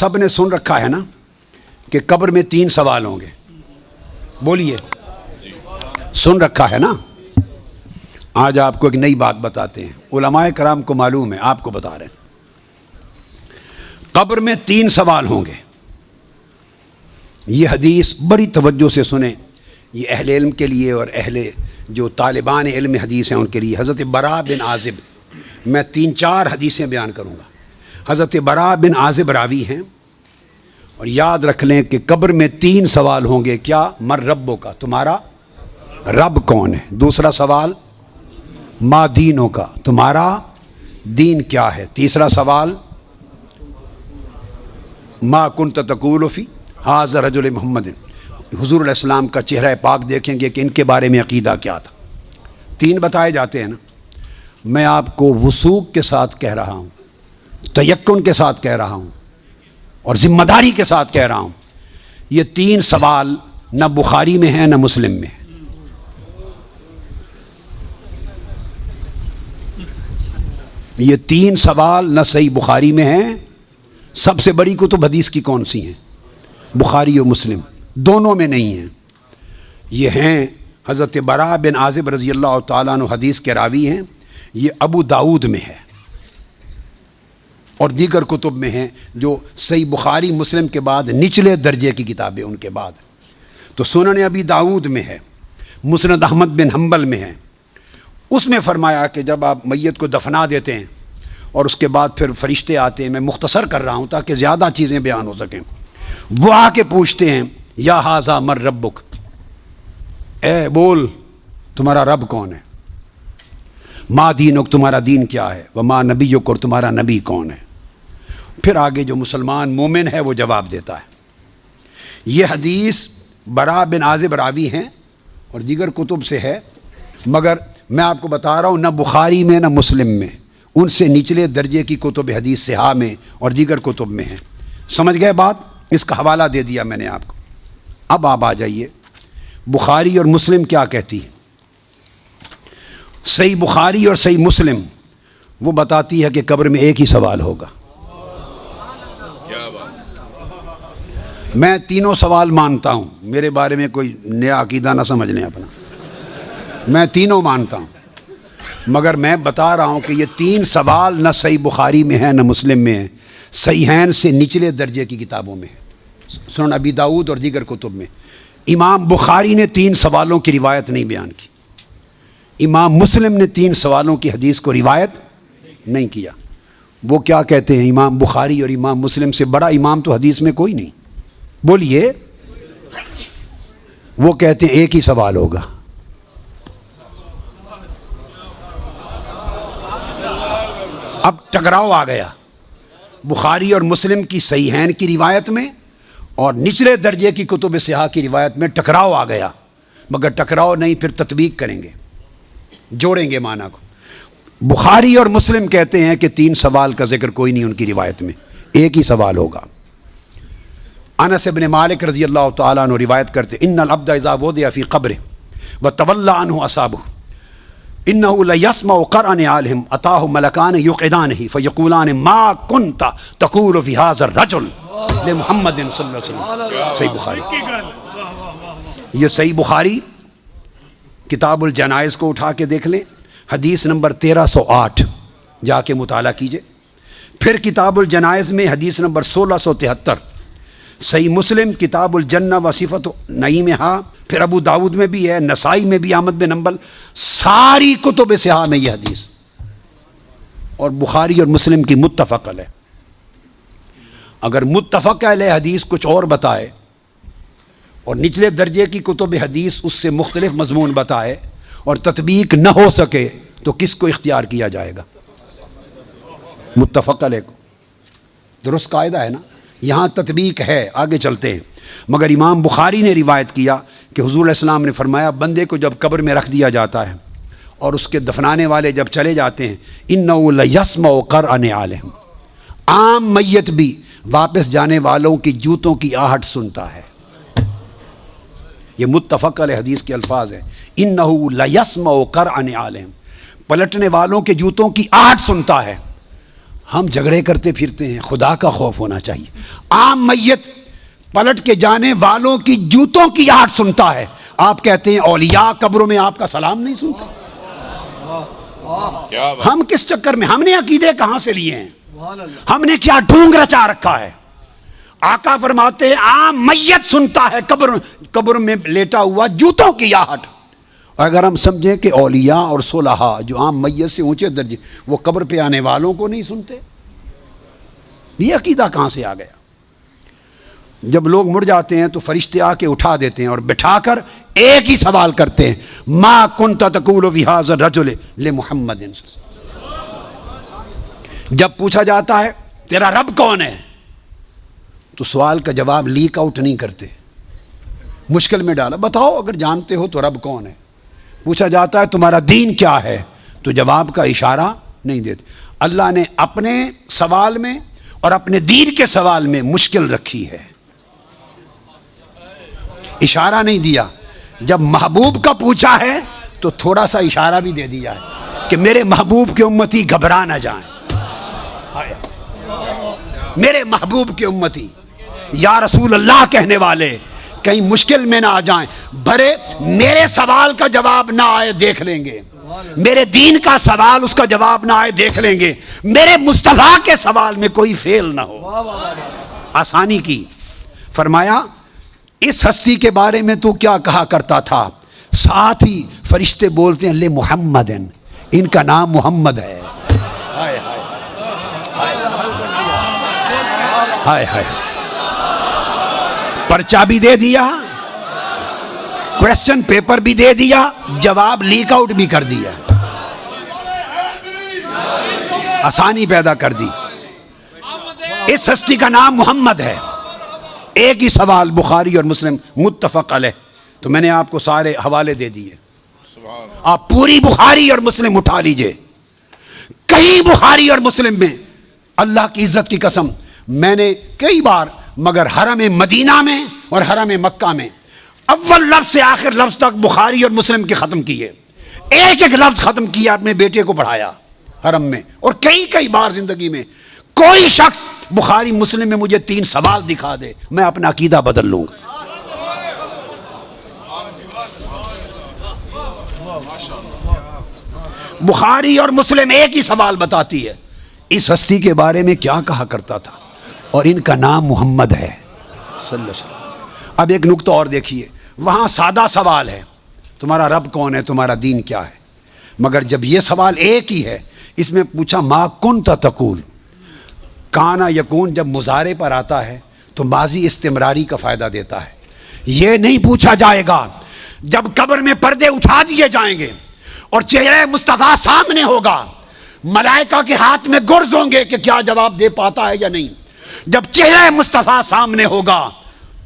سب نے سن رکھا ہے نا کہ قبر میں 3 سوال ہوں گے؟ بولیے، سن رکھا ہے نا؟ آج آپ کو ایک نئی بات بتاتے ہیں، علماء کرام کو معلوم ہے، آپ کو بتا رہے ہیں۔ قبر میں 3 سوال ہوں گے۔ یہ حدیث بڑی توجہ سے سنیں، یہ اہل علم کے لیے اور اہل جو طالبان علم حدیث ہیں ان کے لیے۔ حضرت براء بن عازب، میں 3-4 حدیثیں بیان کروں گا۔ حضرت براء بن عازب راوی ہیں، اور یاد رکھ لیں کہ قبر میں 3 سوال ہوں گے۔ کیا؟ من ربوں کا، تمہارا رب کون ہے؟ دوسرا سوال ما دینوں کا، تمہارا دین کیا ہے؟ تیسرا سوال ما کنت تقول فی ھذا رجل محمد، حضور علیہ السلام کا چہرہ پاک دیکھیں گے کہ ان کے بارے میں عقیدہ کیا تھا۔ 3 بتائے جاتے ہیں نا۔ میں آپ کو وثوق کے ساتھ کہہ رہا ہوں، تیقن کے ساتھ کہہ رہا ہوں، اور ذمہ داری کے ساتھ کہہ رہا ہوں، یہ 3 سوال نہ بخاری میں ہیں نہ مسلم میں ہیں۔ یہ 3 سوال نہ صحیح بخاری میں ہیں، سب سے بڑی کتب حدیث کی کون سی ہیں؟ بخاری و مسلم، دونوں میں نہیں ہیں۔ یہ ہیں حضرت براء بن عازب رضی اللہ تعالیٰ عنہ، حدیث کے راوی ہیں۔ یہ ابو داؤد میں ہے اور دیگر کتب میں ہیں، جو صحیح بخاری مسلم کے بعد نچلے درجے کی کتابیں ان کے بعد۔ تو سنن ابی داؤد میں ہے، مسند احمد بن حنبل میں ہے۔ اس میں فرمایا کہ جب آپ میت کو دفنا دیتے ہیں اور اس کے بعد پھر فرشتے آتے ہیں، میں مختصر کر رہا ہوں تاکہ زیادہ چیزیں بیان ہو سکیں، وہ آ کے پوچھتے ہیں یا ھذا من ربک، اے بول تمہارا رب کون ہے؟ ما دینک، تمہارا دین کیا ہے؟ وما نبیک، اور تمہارا نبی کون ہے؟ پھر آگے جو مسلمان مومن ہے وہ جواب دیتا ہے۔ یہ حدیث براء بن عازب راوی ہیں اور دیگر کتب سے ہے، مگر میں آپ کو بتا رہا ہوں نہ بخاری میں نہ مسلم میں، ان سے نچلے درجے کی کتب حدیث صحاح میں اور دیگر کتب میں ہیں۔ سمجھ گئے بات؟ اس کا حوالہ دے دیا میں نے آپ کو۔ اب آپ آ جائیے، بخاری اور مسلم کیا کہتی ہے؟ صحیح بخاری اور صحیح مسلم وہ بتاتی ہے کہ قبر میں ایک ہی سوال ہوگا۔ میں 3 سوال مانتا ہوں، میرے بارے میں کوئی نیا عقیدہ نہ سمجھ لیں اپنا، میں 3 مانتا ہوں، مگر میں بتا رہا ہوں کہ یہ 3 سوال نہ صحیح بخاری میں ہیں نہ مسلم میں ہیں، صحیحین سے نچلے درجے کی کتابوں میں ہیں، سنن ابی داؤد اور دیگر کتب میں۔ امام بخاری نے 3 سوالوں کی روایت نہیں بیان کی، امام مسلم نے 3 سوالوں کی حدیث کو روایت نہیں کیا۔ وہ کیا کہتے ہیں؟ امام بخاری اور امام مسلم سے بڑا امام تو حدیث میں کوئی نہیں۔ بولیے، وہ کہتے ہیں ایک ہی سوال ہوگا۔ اب ٹکراؤ آ گیا بخاری اور مسلم کی صحیحین کی روایت میں اور نچلے درجے کی کتب صحاح کی روایت میں ٹکراؤ آ گیا، مگر ٹکراؤ نہیں، پھر تطبیق کریں گے، جوڑیں گے معنی کو۔ بخاری اور مسلم کہتے ہیں کہ 3 سوال کا ذکر کوئی نہیں ان کی روایت میں، ایک ہی سوال ہوگا۔ انس بن مالک رضی اللہ تعالیٰ عنہ روایت کرتے ان العبد اذا وضع فی قبرہ وتولى عنہ اصحابہ انه لیسمع قرع نعالہم اتاہ ملکان یقعدانہ فیقولان ما کنت تقول فی ھذا الرجل لمحمد صلی اللہ علیہ وسلم۔ صحیح بخاری، یہ صحیح بخاری کتاب الجنائز کو اٹھا کے دیکھ لیں، حدیث نمبر 1308 جا کے مطالعہ کیجئے۔ پھر کتاب الجنائز میں حدیث نمبر 1673، صحیح مسلم کتاب الجنہ و صفت نعیمہا، پھر ابو داود میں بھی ہے، نسائی میں بھی، احمد بن حنبل، ساری کتب صحاح میں یہ حدیث، اور بخاری اور مسلم کی متفق علیہ۔ اگر متفق علیہ حدیث کچھ اور بتائے اور نچلے درجے کی کتب حدیث اس سے مختلف مضمون بتائے اور تطبیق نہ ہو سکے تو کس کو اختیار کیا جائے گا؟ متفق علیہ کو۔ درست قاعدہ ہے نا؟ یہاں تطبیق ہے، آگے چلتے ہیں۔ مگر امام بخاری نے روایت کیا کہ حضور علیہ السلام نے فرمایا بندے کو جب قبر میں رکھ دیا جاتا ہے اور اس کے دفنانے والے جب چلے جاتے ہیں، اِنَّهُ لَيَسْمَعُ قَرْعَ نِعَالِهِمْ، عام میت بھی واپس جانے والوں کی جوتوں کی آہٹ سنتا ہے۔ یہ متفق علیہ حدیث کے الفاظ ہیں، اِنَّهُ لَيَسْمَعُ قَرْعَ نِعَالِهِمْ، پلٹنے والوں کے جوتوں کی آہٹ سنتا ہے۔ ہم جھگڑے کرتے پھرتے ہیں، خدا کا خوف ہونا چاہیے۔ عام میت پلٹ کے جانے والوں کی جوتوں کی آہٹ سنتا ہے، آپ کہتے ہیں اولیاء قبروں میں آپ کا سلام نہیں سنتے۔ ہم کس چکر میں، ہم نے عقیدے کہاں سے لیے ہیں، ہم نے کیا ڈھونگ رچا رکھا ہے؟ آقا فرماتے ہیں عام میت سنتا ہے قبر میں لیٹا ہوا جوتوں کی آہٹ۔ اور اگر ہم سمجھیں کہ اولیاء اور صلحاء جو عام میت سے اونچے درجے، وہ قبر پہ آنے والوں کو نہیں سنتے، یہ عقیدہ کہاں سے آ گیا؟ جب لوگ مر جاتے ہیں تو فرشتے آ کے اٹھا دیتے ہیں اور بٹھا کر ایک ہی سوال کرتے ہیں، ما کنت تقول فی ھذا الرجل لمحمد۔ جب پوچھا جاتا ہے تیرا رب کون ہے تو سوال کا جواب لیک آؤٹ نہیں کرتے، مشکل میں ڈالا، بتاؤ اگر جانتے ہو تو رب کون ہے۔ پوچھا جاتا ہے تمہارا دین کیا ہے تو جواب کا اشارہ نہیں دیتے۔ اللہ نے اپنے سوال میں اور اپنے دین کے سوال میں مشکل رکھی ہے، اشارہ نہیں دیا۔ جب محبوب کا پوچھا ہے تو تھوڑا سا اشارہ بھی دے دیا ہے کہ میرے محبوب کے امتی گھبرا نہ جائیں، میرے محبوب کے امتی یا رسول اللہ کہنے والے کہیں مشکل میں نہ آ جائیں، بھرے میرے سوال کا جواب نہ آئے دیکھ لیں گے، میرے دین کا سوال اس کا جواب نہ آئے دیکھ لیں گے، میرے مصطفیٰ کے سوال میں کوئی فیل نہ ہو۔ آسانی کی۔ فرمایا اس ہستی کے بارے میں تو کیا کہا کرتا تھا؟ ساتھ ہی فرشتے بولتے ہیں لے محمد، ان کا نام محمد ہے۔ ہائے ہائے، پرچہ بھی دے دیا، کویسچن پیپر بھی دے دیا، جواب لیک آؤٹ بھی کر دیا، آسانی پیدا کر دی۔ اس ہستی کا نام محمد ہے۔ ایک ہی سوال بخاری اور مسلم متفق علیہ، تو میں نے آپ کو سارے حوالے دے دیے، آپ پوری بخاری اور مسلم اٹھا لیجئے۔ کہیں بخاری اور مسلم میں اللہ کی عزت کی قسم میں نے کئی بار، مگر حرم مدینہ میں اور حرم مکہ میں اول لفظ سے آخر لفظ تک بخاری اور مسلم کے ختم کیے، ایک ایک لفظ ختم کیا، اپنے بیٹے کو پڑھایا حرم میں، اور کئی بار زندگی میں کوئی شخص بخاری مسلم میں مجھے 3 سوال دکھا دے، میں اپنا عقیدہ بدل لوں گا۔ بخاری اور مسلم ایک ہی سوال بتاتی ہے، اس ہستی کے بارے میں کیا کہا کرتا تھا، اور ان کا نام محمد ہے صلی اللہ علیہ وسلم۔ اب ایک نقطہ اور دیکھیے، وہاں سادہ سوال ہے تمہارا رب کون ہے، تمہارا دین کیا ہے، مگر جب یہ سوال ایک ہی ہے، اس میں پوچھا ما کنت تقول، کانا یکون جب مضارع پر آتا ہے تو ماضی استمراری کا فائدہ دیتا ہے۔ یہ نہیں پوچھا جائے گا جب قبر میں پردے اٹھا دیے جائیں گے اور چہرہ مصطفیٰ سامنے ہوگا، ملائکہ کے ہاتھ میں گرز ہوں گے کہ کیا جواب دے پاتا ہے یا نہیں۔ جب چہرہ مصطفیٰ سامنے ہوگا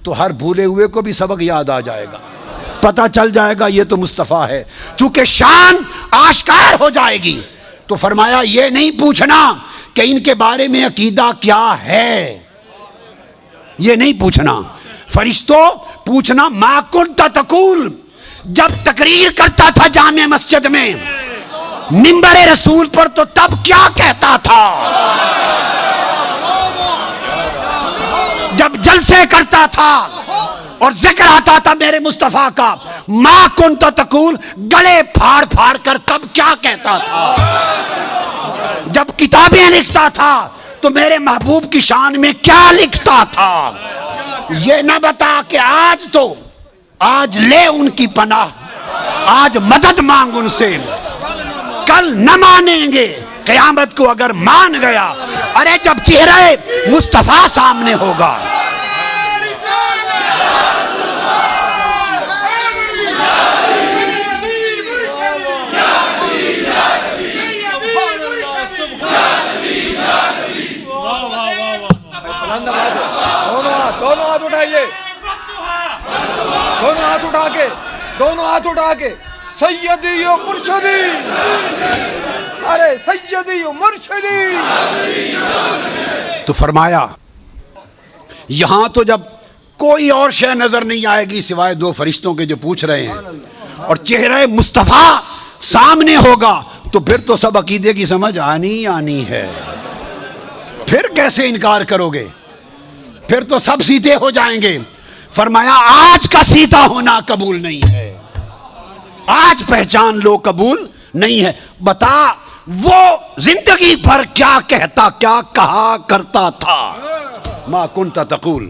تو ہر بھولے ہوئے کو بھی سبق یاد آ جائے گا، پتہ چل جائے گا یہ تو مصطفیٰ ہے، چونکہ شان آشکار ہو جائے گی۔ تو فرمایا یہ نہیں پوچھنا کہ ان کے بارے میں عقیدہ کیا ہے، یہ نہیں پوچھنا۔ فرشتوں پوچھنا ما کنت تقول، جب تقریر کرتا تھا جامع مسجد میں منبر رسول پر تو تب کیا کہتا تھا، جب جلسے کرتا تھا اور ذکر آتا تھا میرے مصطفیٰ کا، ما کنت تقول گلے پھاڑ پھاڑ کر تب کیا کہتا تھا، جب کتابیں لکھتا تھا تو میرے محبوب کی شان میں کیا لکھتا تھا۔ یہ نہ بتا کہ آج لے ان کی پناہ، آج مدد مانگ ان سے، کل نہ مانیں گے، قیامت کو اگر مان گیا، ارے جب چہرہ مصطفیٰ سامنے ہوگا۔ دونوں ہاتھ اٹھائیے، دونوں ہاتھ اٹھا کے سیدی و مرشدی، ارے سیدی و مرشدی۔ تو فرمایا یہاں تو جب کوئی اور شے نظر نہیں آئے گی سوائے 2 فرشتوں کے جو پوچھ رہے ہیں، اور چہرہ مصطفیٰ سامنے ہوگا تو پھر تو سب عقیدے کی سمجھ آنی ہے۔ پھر کیسے انکار کرو گے؟ پھر تو سب سیدھے ہو جائیں گے۔ فرمایا آج کا سیدھا ہونا قبول نہیں ہے، آج پہچان لو قبول نہیں ہے۔ بتا وہ زندگی بھر کیا کہتا، کیا کہا کرتا تھا؟ ما کنت تقول،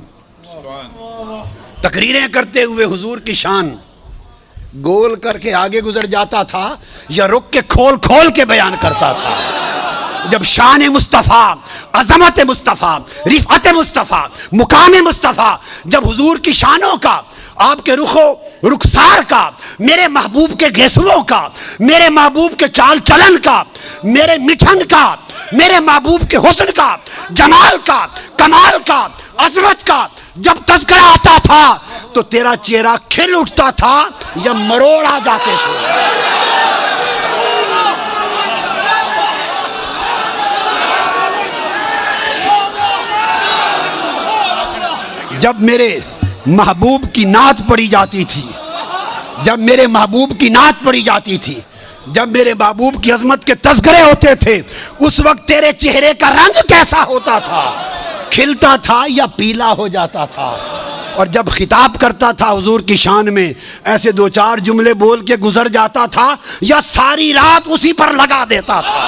تقریریں کرتے ہوئے حضور کی شان گول کر کے آگے گزر جاتا تھا یا رک کے کھول کھول کے بیان کرتا تھا؟ جب شان مصطفیٰ، عظمت مصطفیٰ، رفعت مصطفیٰ، مقام مصطفیٰ، جب حضور کی شانوں کا، آپ کے رخ و رخسار کا، میرے محبوب کے گھیسوؤں کا، میرے محبوب کے چال چلن کا، میرے مٹھن کا، میرے محبوب کے حسن کا، جمال کا، کمال کا، عظمت کا جب تذکرہ آتا تھا تو تیرا چہرہ کھل اٹھتا تھا یا مروڑ آ جاتے تھے؟ جب میرے محبوب کی نعت پڑھی جاتی تھی، جب میرے محبوب کی نعت پڑھی جاتی تھی، جب میرے محبوب کی عظمت کے تذکرے ہوتے تھے، اس وقت تیرے چہرے کا رنگ کیسا ہوتا تھا؟ کھلتا تھا یا پیلا ہو جاتا تھا؟ اور جب خطاب کرتا تھا حضور کی شان میں، ایسے دو چار جملے بول کے گزر جاتا تھا یا ساری رات اسی پر لگا دیتا تھا؟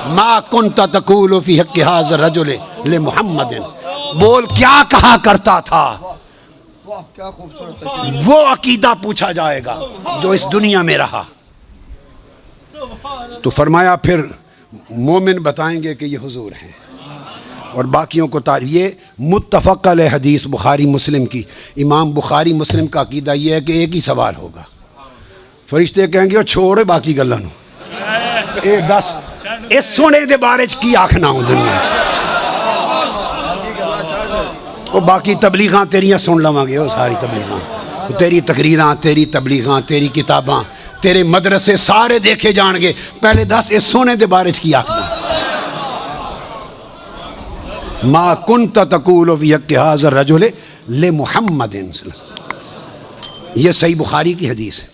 ما کنت تقول فی حق ھذا الرجل لمحمد، بول کیا کہا کرتا تھا؟ واہ کیا خوبصورت ہے۔ وہ عقیدہ پوچھا جائے گا جو اس دنیا میں رہا۔ تو فرمایا پھر مومن بتائیں گے کہ یہ حضور ہیں، اور باقیوں کو یہ متفق علیہ حدیث بخاری مسلم کی، امام بخاری مسلم کا عقیدہ یہ ہے کہ ایک ہی سوال ہوگا، فرشتے کہیں گے چھوڑے باقی گلاں نوں، اے دس اس سونے دے بارے چ کی آکھنا ہوں دنیا چ، وہ باقی تبلیغاں تیریاں سن لواں گے، وہ ساری تبلیغاں، تیری تقریراں، تیری تبلیغاں، تیری کتاباں، تیرے مدرسے سارے دیکھے جان گے، پہلے دس اس سونے دے بارے چ کی آکھنا؟ ما کنت تقول فی حق ھذا الرجل لمحمد، یہ صحیح بخاری کی حدیث ہے۔